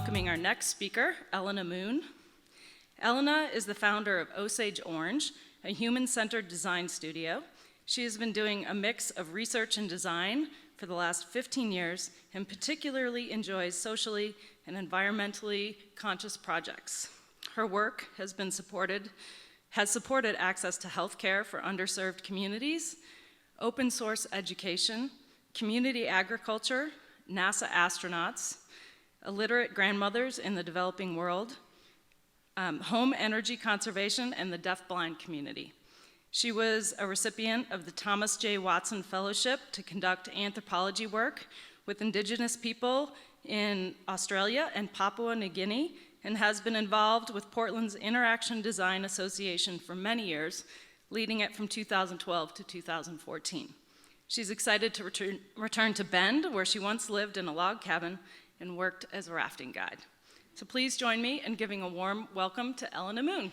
welcoming our next speaker, Elena Moon. Elena is the founder of Osage Orange, a human-centered design studio. She has been doing a mix of research and design for the last 15 years and particularly enjoys socially and environmentally conscious projects. Her work has supported access to healthcare for underserved communities, open source education, community agriculture, NASA astronauts, illiterate grandmothers in the developing world, home energy conservation, and the deafblind community. She was a recipient of the Thomas J. Watson Fellowship to conduct anthropology work with indigenous people in Australia and Papua New Guinea, and has been involved with Portland's Interaction Design Association for many years, leading it from 2012 to 2014. She's excited to return to Bend, where she once lived in a log cabin and worked as a rafting guide. So please join me in giving a warm welcome to Elena Moon.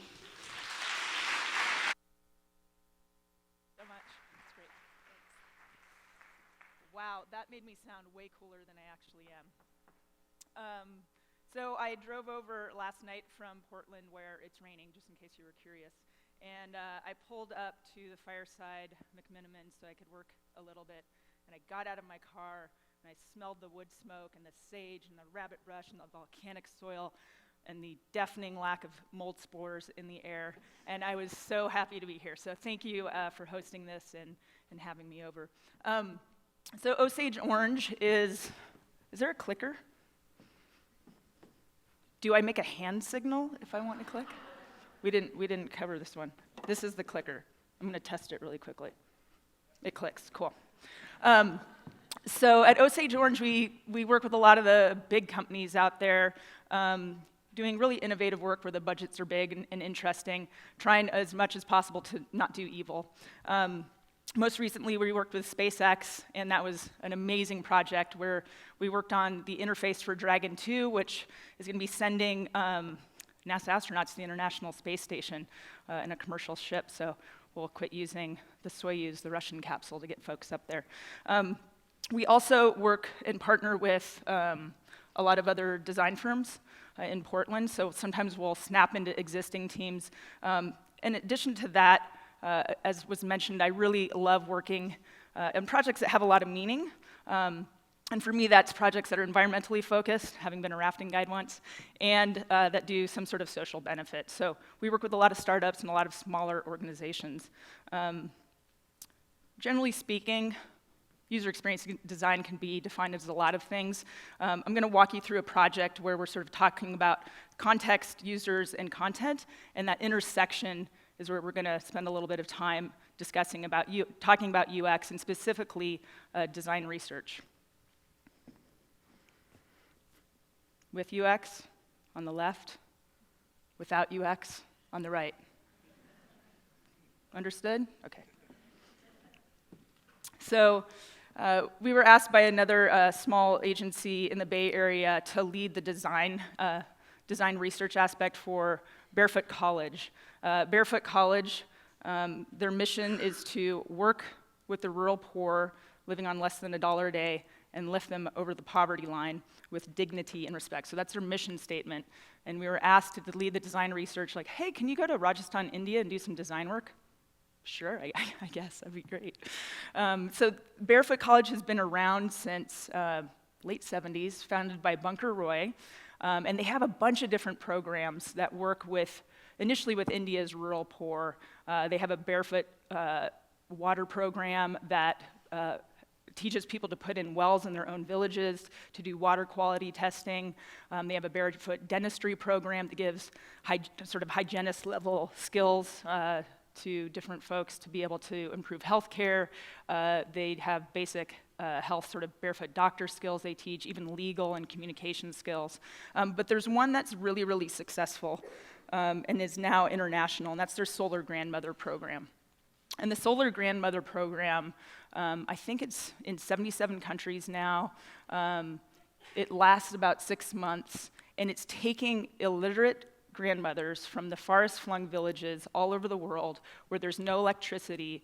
So much. That's great. Thanks. Wow, that made me sound way cooler than I actually am. So I drove over last night from Portland, where it's raining, just in case you were curious. And I pulled up to the Fireside McMiniman so I could work a little bit. And I got out of my car, and I smelled the wood smoke and the sage and the rabbit brush and the volcanic soil and the deafening lack of mold spores in the air. And I was so happy to be here. So thank you for hosting this and having me over. So Osage Orange is there a clicker? Do I make a hand signal if I want to click? We didn't cover this one. This is the clicker. I'm going to test it really quickly. It clicks. Cool. So at Osage Orange, we work with a lot of the big companies out there, doing really innovative work where the budgets are big and interesting, trying as much as possible to not do evil. Most recently, we worked with SpaceX, and that was an amazing project where we worked on the interface for Dragon 2, which is going to be sending NASA astronauts to the International Space Station in a commercial ship. So we'll quit using the Soyuz, the Russian capsule, to get folks up there. We also work and partner with a lot of other design firms in Portland. So sometimes we'll snap into existing teams. In addition to that, as was mentioned, I really love working on projects that have a lot of meaning. And for me, that's projects that are environmentally focused, having been a rafting guide once, and that do some sort of social benefit. So we work with a lot of startups and a lot of smaller organizations. Generally speaking, user experience design can be defined as a lot of things. I'm going to walk you through a project where we're sort of talking about context, users, and content, and that intersection is where we're going to spend a little bit of time discussing about talking about UX and specifically design research. With UX on the left, without UX on the right. Understood? Okay. So we were asked by another small agency in the Bay Area to lead the design research aspect for Barefoot College. Barefoot College, their mission is to work with the rural poor living on less than $1 a day and lift them over the poverty line with dignity and respect. So that's their mission statement. And we were asked to lead the design research, like, hey, can you go to Rajasthan, India and do some design work? Sure, I guess, that'd be great. So Barefoot College has been around since late 70s, founded by Bunker Roy. And they have a bunch of different programs that work initially with India's rural poor. They have a barefoot water program that teaches people to put in wells in their own villages, to do water quality testing. They have a barefoot dentistry program that gives sort of hygienist level skills to different folks to be able to improve healthcare. They have basic health, sort of barefoot doctor skills they teach, even legal and communication skills. But there's one that's really, really successful and is now international, and that's their Solar Grandmother program. And the Solar Grandmother program, I think it's in 77 countries now. It lasts about 6 months, and it's taking illiterate grandmothers from the farthest-flung villages all over the world where there's no electricity,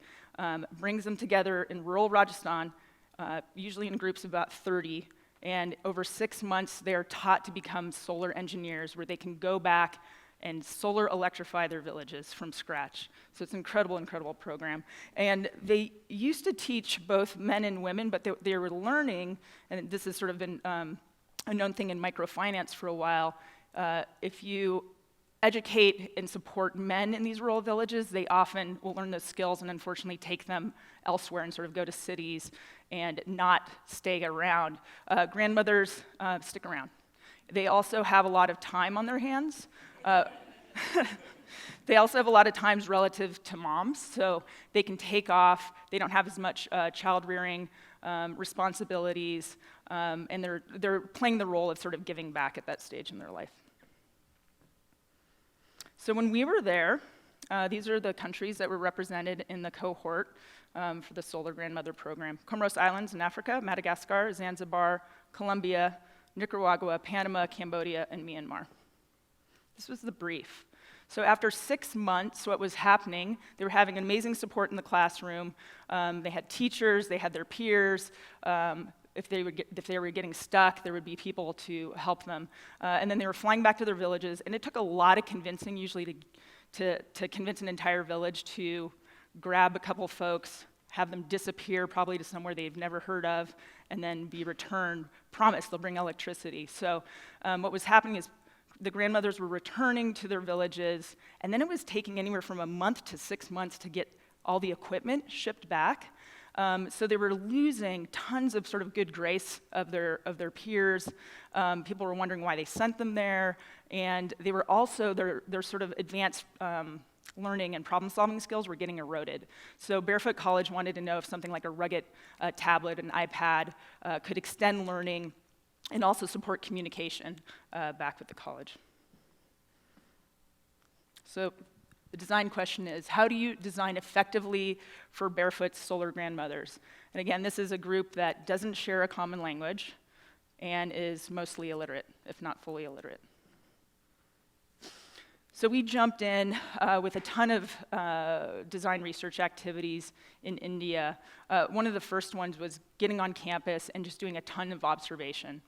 brings them together in rural Rajasthan, usually in groups of about 30, And over 6 months, they are taught to become solar engineers, where they can go back and solar electrify their villages from scratch. So it's an incredible, incredible program. And they used to teach both men and women, but they were learning, and this has sort of been a known thing in microfinance for a while, if you educate and support men in these rural villages, they often will learn those skills and unfortunately take them elsewhere and sort of go to cities and not stay around. Grandmothers stick around. They also have a lot of time on their hands. They also have a lot of times relative to moms, so they can take off. They don't have as much child-rearing responsibilities, and they're playing the role of sort of giving back at that stage in their life. So when we were there, these are the countries that were represented in the cohort for the Solar Grandmother Program. Comoros Islands in Africa, Madagascar, Zanzibar, Colombia, Nicaragua, Panama, Cambodia, and Myanmar. This was the brief. So after 6 months, what was happening, they were having amazing support in the classroom. They had teachers, they had their peers. If they were getting stuck, there would be people to help them. And then they were flying back to their villages, and it took a lot of convincing, usually to convince an entire village to grab a couple folks, have them disappear probably to somewhere they've never heard of, and then be returned, promise they'll bring electricity. So what was happening is the grandmothers were returning to their villages, and then it was taking anywhere from a month to 6 months to get all the equipment shipped back. So they were losing tons of sort of good grace of their peers. People were wondering why they sent them there, and they were also, their sort of advanced learning and problem-solving skills were getting eroded. So Barefoot College wanted to know if something like a rugged tablet, an iPad, could extend learning and also support communication back with the college. So the design question is, how do you design effectively for barefoot solar grandmothers? And again, this is a group that doesn't share a common language and is mostly illiterate, if not fully illiterate. So we jumped in with a ton of design research activities in India. One of the first ones was getting on campus and just doing a ton of observation.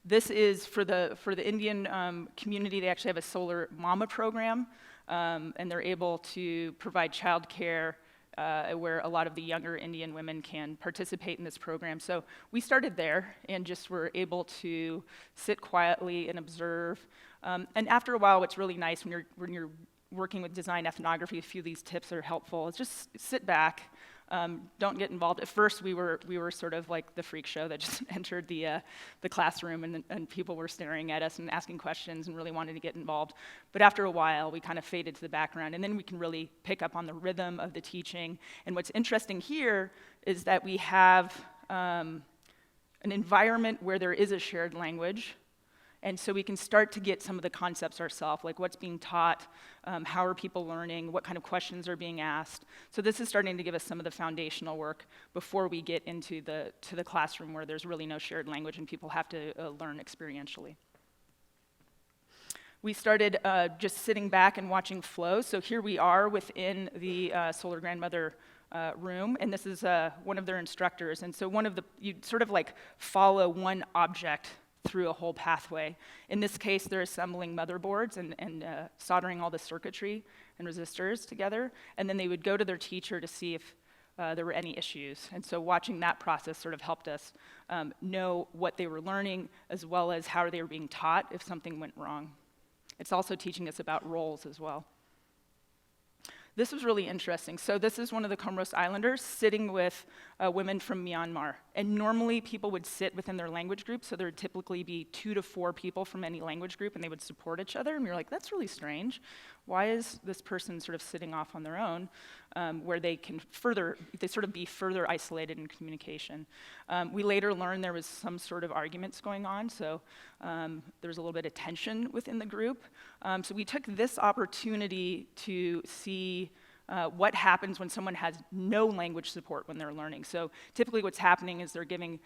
This is for the Indian community. They actually have a solar mama program, and they're able to provide childcare where a lot of the younger Indian women can participate in this program. So we started there and just were able to sit quietly and observe. And after a while, what's really nice when you're working with design ethnography, a few of these tips are helpful, is just sit back. Don't get involved. At first, we were sort of like the freak show that just entered the classroom, and people were staring at us and asking questions and really wanted to get involved. But after a while, we kind of faded to the background, and then we can really pick up on the rhythm of the teaching. And what's interesting here is that we have an environment where there is a shared language. And so we can start to get some of the concepts ourselves, like what's being taught, how are people learning, what kind of questions are being asked. So this is starting to give us some of the foundational work before we get into the classroom where there's really no shared language and people have to learn experientially. We started just sitting back and watching flow. So here we are within the Solar Grandmother room, and this is one of their instructors. And so you sort of like follow one object through a whole pathway. In this case, they're assembling motherboards and soldering all the circuitry and resistors together, and then they would go to their teacher to see if there were any issues. And so watching that process sort of helped us know what they were learning, as well as how they were being taught if something went wrong. It's also teaching us about roles as well. This was really interesting. So this is one of the Comoros Islanders sitting with women from Myanmar. And normally people would sit within their language group, so there would typically be 2 to 4 people from any language group, and they would support each other. And you're like, that's really strange. Why is this person sort of sitting off on their own, where they sort of be further isolated in communication? We later learned there was some sort of arguments going on, so there was a little bit of tension within the group. So we took this opportunity to see what happens when someone has no language support when they're learning. So typically what's happening is they're given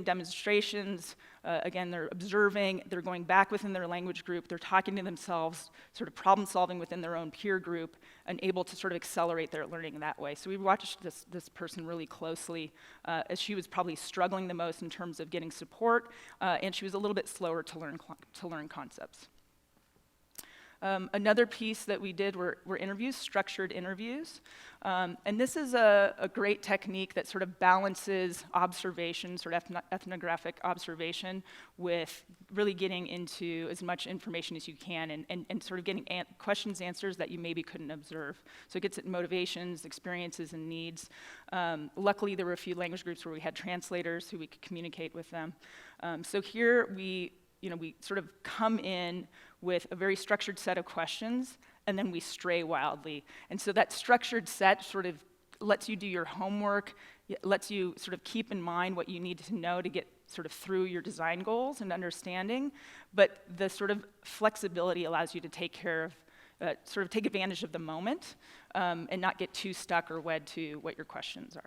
demonstrations, again, they're observing, they're going back within their language group, they're talking to themselves, sort of problem solving within their own peer group, and able to sort of accelerate their learning that way. So we watched this person really closely as she was probably struggling the most in terms of getting support, and she was a little bit slower to learn concepts. Another piece that we did were interviews, structured interviews. And this is a great technique that sort of balances observation, sort of ethnographic observation, with really getting into as much information as you can and sort of getting questions, answers that you maybe couldn't observe. So it gets at motivations, experiences, and needs. Luckily, there were a few language groups where we had translators who we could communicate with them. So here we sort of come in with a very structured set of questions, and then we stray wildly. And so that structured set sort of lets you do your homework, lets you sort of keep in mind what you need to know to get sort of through your design goals and understanding, but the sort of flexibility allows you to take advantage of the moment and not get too stuck or wed to what your questions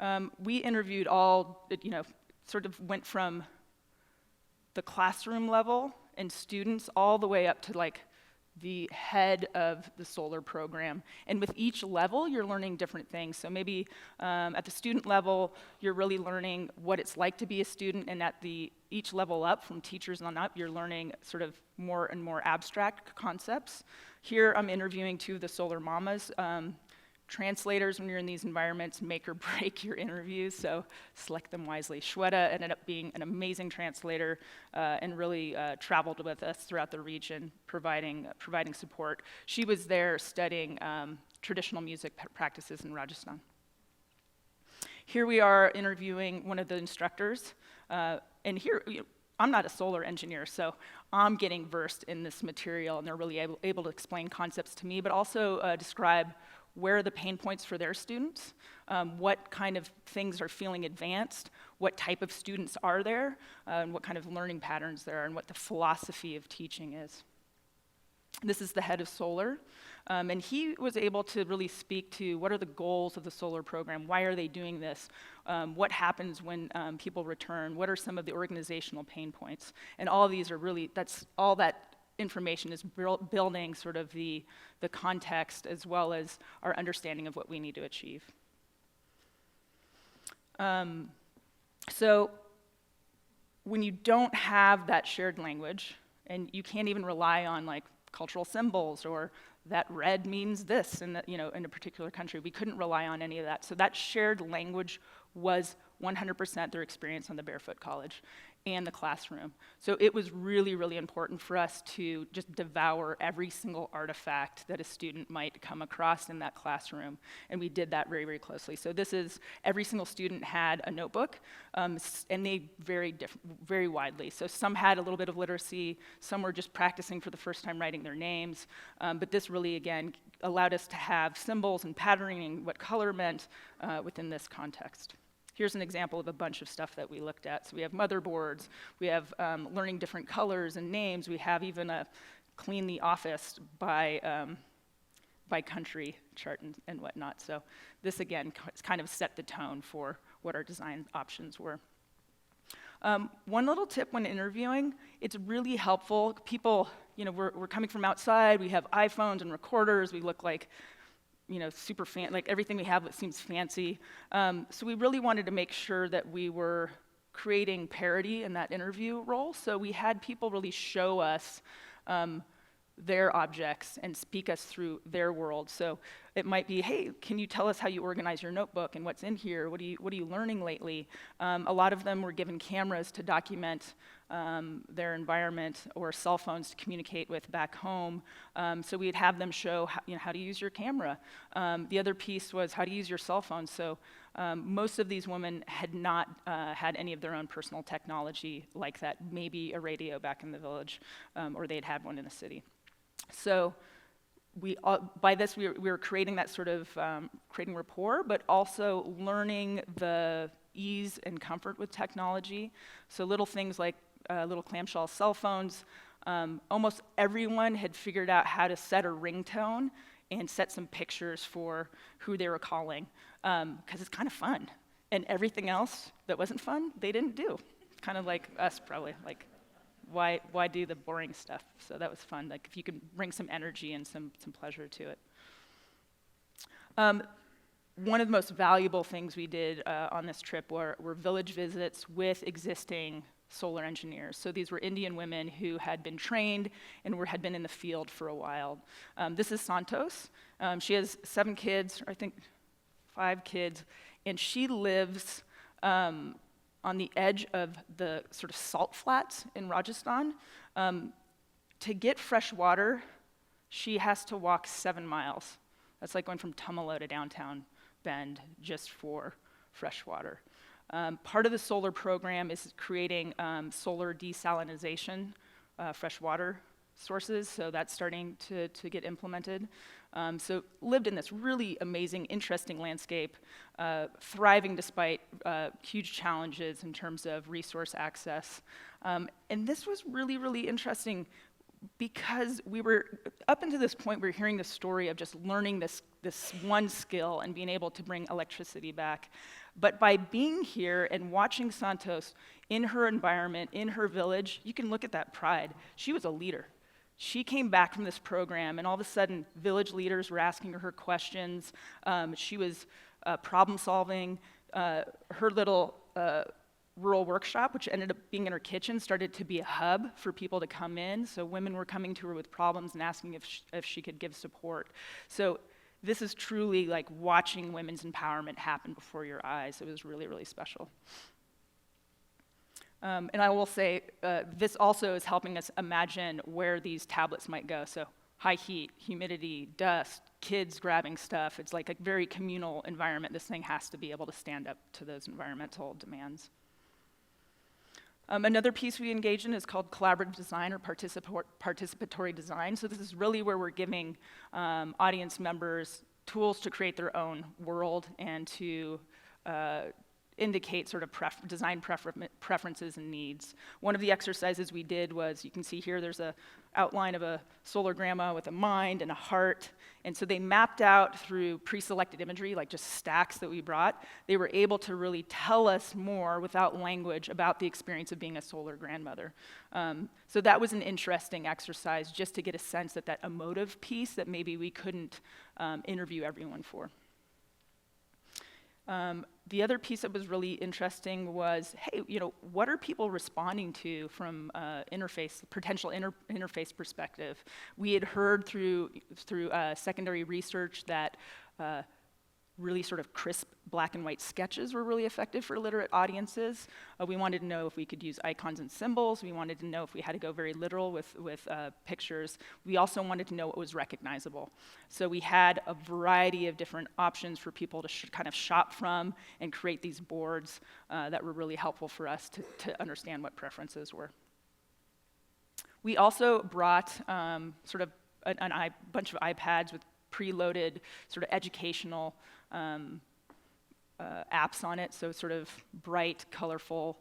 are. We interviewed all, sort of went from the classroom level and students all the way up to like the head of the solar program. And with each level, you're learning different things. So maybe at the student level, you're really learning what it's like to be a student, and at each level up, from teachers on up, you're learning sort of more and more abstract concepts. Here, I'm interviewing two of the solar mamas. Translators, when you're in these environments, make or break your interviews, so select them wisely. Shweta ended up being an amazing translator and really traveled with us throughout the region, providing support. She was there studying traditional music practices in Rajasthan. Here we are interviewing one of the instructors, and here, I'm not a solar engineer, so I'm getting versed in this material, and they're really able to explain concepts to me, but also describe where are the pain points for their students, what kind of things are feeling advanced, what type of students are there, and what kind of learning patterns there are, and what the philosophy of teaching is. This is the head of solar, and he was able to really speak to what are the goals of the solar program, why are they doing this, what happens when people return, what are some of the organizational pain points, and all of these are really, that's all that information is building sort of the context as well as our understanding of what we need to achieve. So when you don't have that shared language, and you can't even rely on like cultural symbols or that red means this in a particular country, we couldn't rely on any of that. So that shared language was 100% their experience on the Barefoot College and the classroom. So it was really, really important for us to just devour every single artifact that a student might come across in that classroom, and we did that very, very closely. So this is, every single student had a notebook, and they varied very widely. So some had a little bit of literacy, some were just practicing for the first time writing their names, but this really, again, allowed us to have symbols and patterning, what color meant within this context. Here's an example of a bunch of stuff that we looked at. So we have motherboards, we have learning different colors and names, we have even a clean the office by country chart and whatnot. So this, again, kind of set the tone for what our design options were. One little tip when interviewing, it's really helpful. People, we're coming from outside, we have iPhones and recorders, we look like super like everything we have seems fancy. So we really wanted to make sure that we were creating parity in that interview role. So we had people really show us their objects and speak us through their world. So it might be, hey, can you tell us how you organize your notebook and what's in here? What are you learning lately? A lot of them were given cameras to document their environment, or cell phones to communicate with back home. So we'd have them show how to use your camera. The other piece was how to use your cell phone. So most of these women had not had any of their own personal technology like that, maybe a radio back in the village, or they'd had one in the city. So by this, we were creating that sort of creating rapport, but also learning the ease and comfort with technology. So little things like little clamshell cell phones, Almost everyone had figured out how to set a ringtone and set some pictures for who they were calling, because it's kind of fun. And everything else that wasn't fun, they didn't do. Kind of like us, probably. Like, why do the boring stuff? So that was fun. Like, if you could bring some energy and some pleasure to it. One of the most valuable things we did on this trip were village visits with existing solar engineers. So these were Indian women who had been trained and had been in the field for a while. This is Santos. She has 7 kids, or I think 5 kids, and she lives on the edge of the sort of salt flats in Rajasthan. To get fresh water, she has to walk 7 miles. That's like going from Tumalo to downtown Bend just for fresh water. Part of the solar program is creating solar desalination, freshwater sources, so that's starting to get implemented. So lived in this really amazing, interesting landscape, thriving despite huge challenges in terms of resource access. And this was really, really interesting because we were, up until this point, we were hearing the story of just learning this one skill and being able to bring electricity back. But by being here and watching Santos in her environment, in her village, you can look at that pride. She was a leader. She came back from this program, and all of a sudden, village leaders were asking her questions. She was problem solving. Her little rural workshop, which ended up being in her kitchen, started to be a hub for people to come in. So women were coming to her with problems and asking if she could give support. So this is truly like watching women's empowerment happen before your eyes. It was really, really special. And I will say, this also is helping us imagine where these tablets might go. So high heat, humidity, dust, kids grabbing stuff. It's like a very communal environment. This thing has to be able to stand up to those environmental demands. Another piece we engage in is called collaborative design or participatory design. So this is really where we're giving audience members tools to create their own world and to indicate sort of design preferences and needs. One of the exercises we did was, you can see here, there's an outline of a solar grandma with a mind and a heart. And so they mapped out through pre-selected imagery, like just stacks that we brought. They were able to really tell us more without language about the experience of being a solar grandmother. So that was an interesting exercise just to get a sense that emotive piece that maybe we couldn't interview everyone for. The other piece that was really interesting was, hey, what are people responding to from potential interface perspective? We had heard through secondary research that really sort of crisp black and white sketches were really effective for illiterate audiences. We wanted to know if we could use icons and symbols. We wanted to know if we had to go very literal with pictures. We also wanted to know what was recognizable. So we had a variety of different options for people to kind of shop from and create these boards that were really helpful for us to understand what preferences were. We also brought sort of a bunch of iPads with preloaded sort of educational apps on it, so sort of bright, colorful,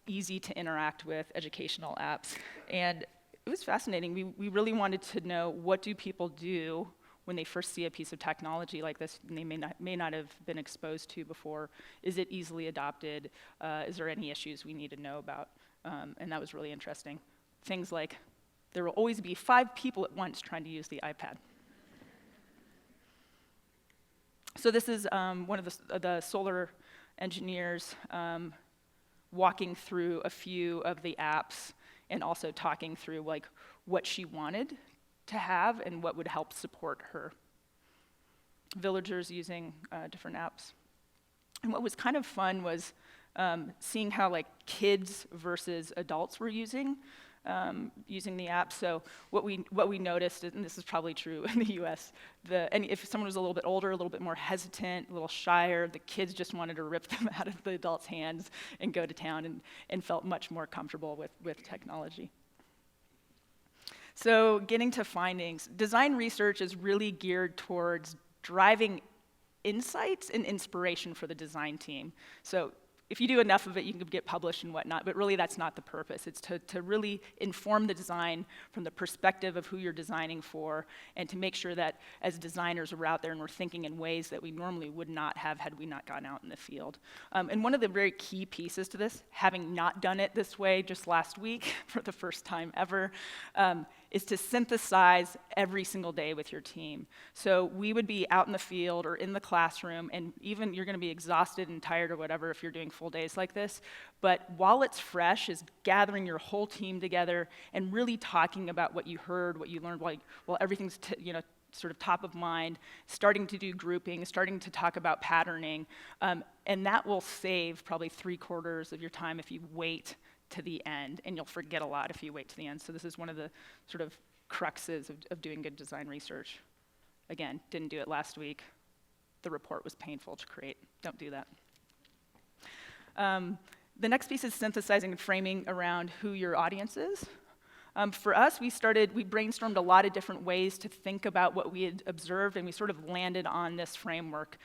easy to interact with educational apps. And it was fascinating. We really wanted to know, what do people do when they first see a piece of technology like this and they may not have been exposed to before? Is it easily adopted? Is there any issues we need to know about? And that was really interesting. Things like, there will always be 5 people at once trying to use the iPad. So this is one of the solar engineers walking through a few of the apps and also talking through like what she wanted to have and what would help support her. Villagers using different apps. And what was kind of fun was seeing how like kids versus adults were using the app. So what we noticed, and this is probably true in the US, and if someone was a little bit older, a little bit more hesitant, a little shyer, the kids just wanted to rip them out of the adults' hands and go to town and felt much more comfortable with technology. So getting to findings, design research is really geared towards driving insights and inspiration for the design team. So if you do enough of it, you can get published and whatnot, but really that's not the purpose. It's to really inform the design from the perspective of who you're designing for, and to make sure that as designers we're out there and we're thinking in ways that we normally would not have had we not gone out in the field. And one of the very key pieces to this, having not done it this way just last week for the first time ever, is to synthesize every single day with your team. So we would be out in the field or in the classroom, and even you're gonna be exhausted and tired or whatever if you're doing full days like this, but while it's fresh is gathering your whole team together and really talking about what you heard, what you learned, while everything's sort of top of mind, starting to do grouping, starting to talk about patterning, and that will save probably 3/4 of your time if you wait to the end, and you'll forget a lot if you wait to the end. So this is one of the sort of cruxes of doing good design research. Again, didn't do it last week. The report was painful to create. Don't do that. The next piece is synthesizing and framing around who your audience is. For us, we brainstormed a lot of different ways to think about what we had observed, and we sort of landed on this framework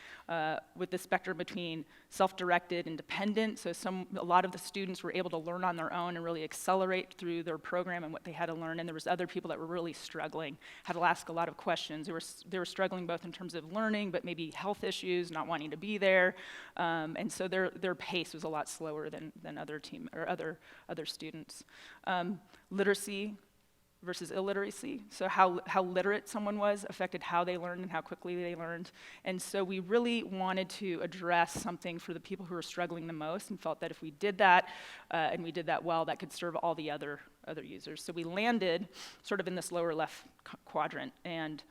with the spectrum between self-directed and dependent. So a lot of the students were able to learn on their own and really accelerate through their program and what they had to learn, and there was other people that were really struggling, had to ask a lot of questions. They were struggling both in terms of learning, but maybe health issues, not wanting to be there, and so their pace was a lot slower than other students. Literacy versus illiteracy, so how literate someone was affected how they learned and how quickly they learned. And so we really wanted to address something for the people who were struggling the most, and felt that if we did that, and we did that well, that could serve all the other users. So we landed sort of in this lower left quadrant and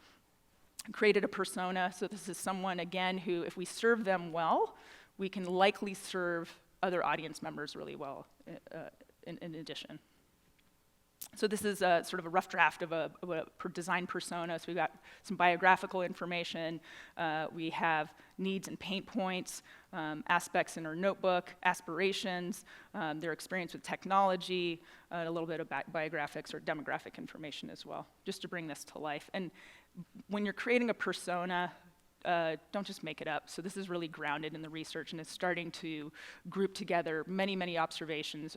created a persona. So this is someone, again, who, if we serve them well, we can likely serve other audience members really well in addition. So this is sort of a rough draft of a design persona. So we've got some biographical information. We have needs and pain points, aspects in our notebook, aspirations, their experience with technology, a little bit of biographics or demographic information as well, just to bring this to life. And when you're creating a persona, don't just make it up. So this is really grounded in the research, and it's starting to group together many observations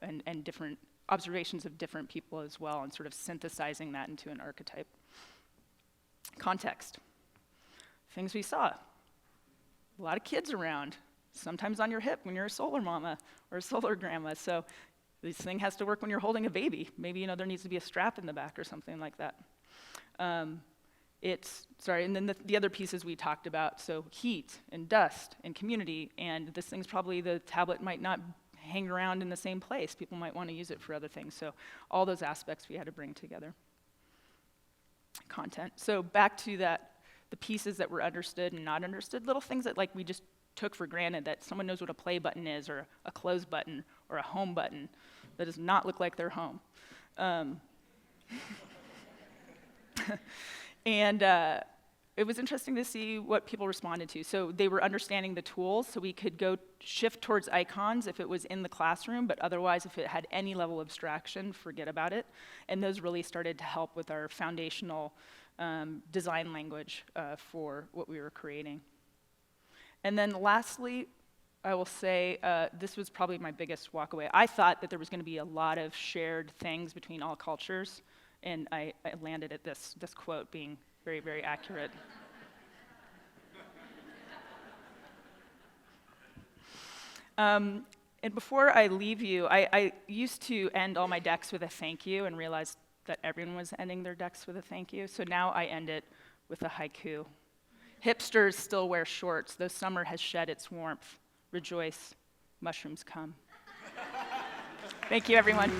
and different observations of different people as well, and sort of synthesizing that into an archetype. Context. Things we saw. A lot of kids around, sometimes on your hip when you're a solar mama or a solar grandma. So this thing has to work when you're holding a baby. Maybe there needs to be a strap in the back or something like that. And then the other pieces we talked about, so heat and dust and community, and this thing's probably, the tablet might not hang around in the same place. People might want to use it for other things. So all those aspects we had to bring together. Content. So back to the pieces that were understood and not understood, little things that we just took for granted, that someone knows what a play button is, or a close button, or a home button. That does not look like their home. And it was interesting to see what people responded to. So they were understanding the tools, so we could go shift towards icons if it was in the classroom, but otherwise if it had any level of abstraction, forget about it. And those really started to help with our foundational design language for what we were creating. And then lastly, I will say this was probably my biggest walkaway. I thought that there was going to be a lot of shared things between all cultures, and I landed at this quote being very accurate. And before I leave you, I used to end all my decks with a thank you, and realized that everyone was ending their decks with a thank you. So now I end it with a haiku. Hipsters still wear shorts, though summer has shed its warmth. Rejoice, mushrooms come. Thank you, everyone.